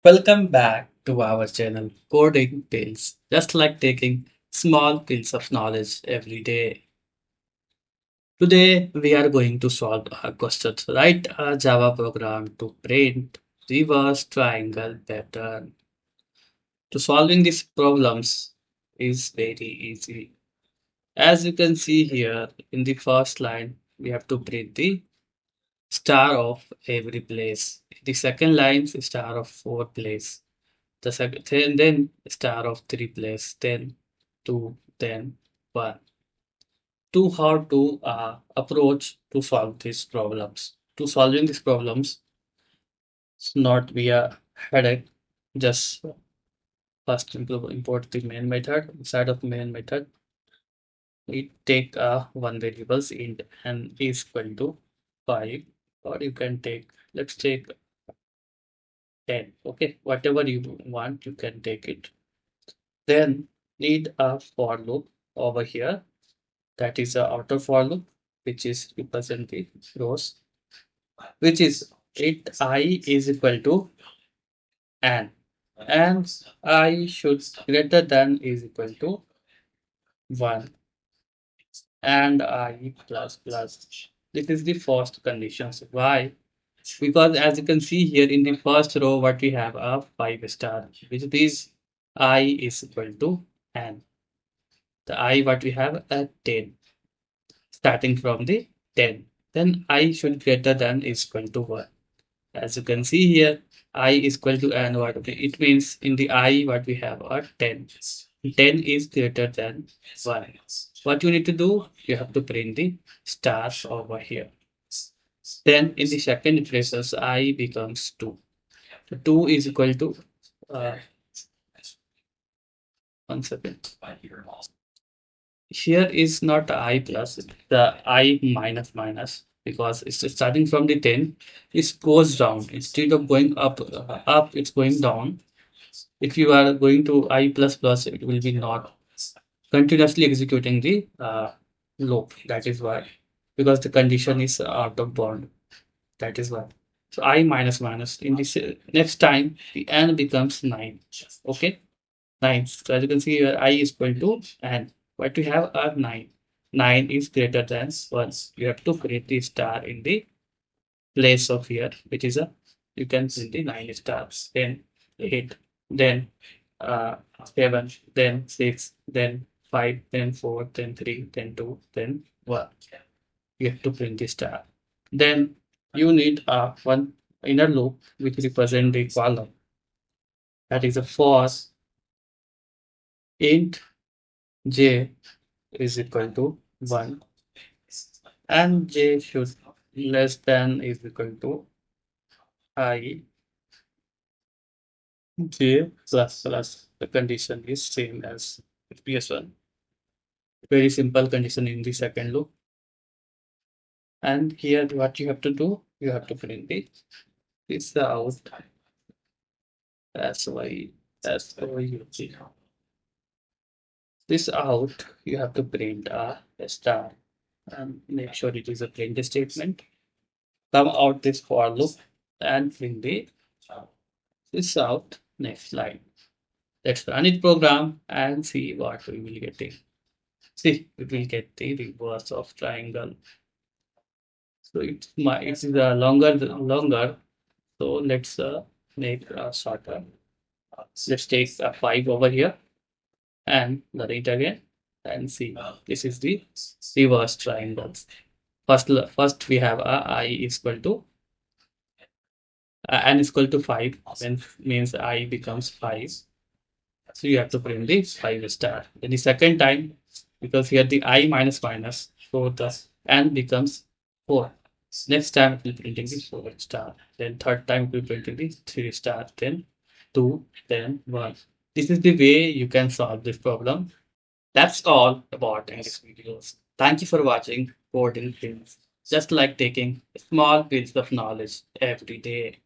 Welcome back to our channel Coding Pills. Just like taking small pills of knowledge every day. Today we are going to solve a question. Write a Java program to print reverse triangle pattern. To solving these problems is very easy. As you can see here in the first line, we have to print the star of every place. The second line is star of four place. The second, then star of three place, then two, then one. To how to approach to solve these problems. To solving these problems, it's not via headache. Just first import the main method. Inside of main method, we take one variables int and is equal to 5, or you can take, let's take 10. Okay, whatever you want, you can take it. Then need a for loop over here. That is the outer for loop, which is represent the rows, which is it I is equal to n, and I should greater than is equal to 1, and I plus plus. This is the first condition. So why? Because as you can see here in the first row, what we have a 5 star, which is I is equal to n. The I what we have a 10, starting from the 10. Then I should greater than is equal to 1. As you can see here, I is equal to n what it means in the I what we have are 10. 10 is greater than 1. What you need to do, you have to print the stars over here. Then in the second iterations, I becomes 2. So 2 is equal to, uh, 1 second. Here is not I plus, the I minus minus, because it's starting from the 10, it goes down. Instead of going up, it's going down. If you are going to I plus plus, it will be not continuously executing the loop. That is why, because the condition is out of bound. That is why. So I minus minus in this next time the n becomes 9. Okay, 9. So as you can see here, I is equal to n. What we have are 9. 9 is greater than 1. You have to create the star in the place of here, which is a, you can see the 9 stars, then 8, then 7, then 6, then 5, then 4, then 3, then 2, then 1. You have to print the star. Then you need one inner loop which represent the column. That is a for int j is equal to 1, and j should less than is equal to I j plus plus. The condition is same as previous one. Very simple condition in the second loop. And here what you have to do, you have to print this out as y as y. This out, you have to print a star and make sure it is a print statement. Come out this for loop and print this out. Next line. Let's run it program and see what we will get. See, we will get the reverse of triangle. So it is a longer. So let's make a shorter. Let's take a 5 over here and run it again and see. This is the reverse triangle. First we have a I is equal to n is equal to 5, then means I becomes 5. So you have to print the 5 star. Then the second time, because here the I minus minus, so the n becomes 4. Next time it will printing the 4 star. Then third time it will printing the 3 star. Then 2, then 1. This is the way you can solve this problem. That's all about English videos. Thank you for watching Coding Films. Just like taking small bits of knowledge every day.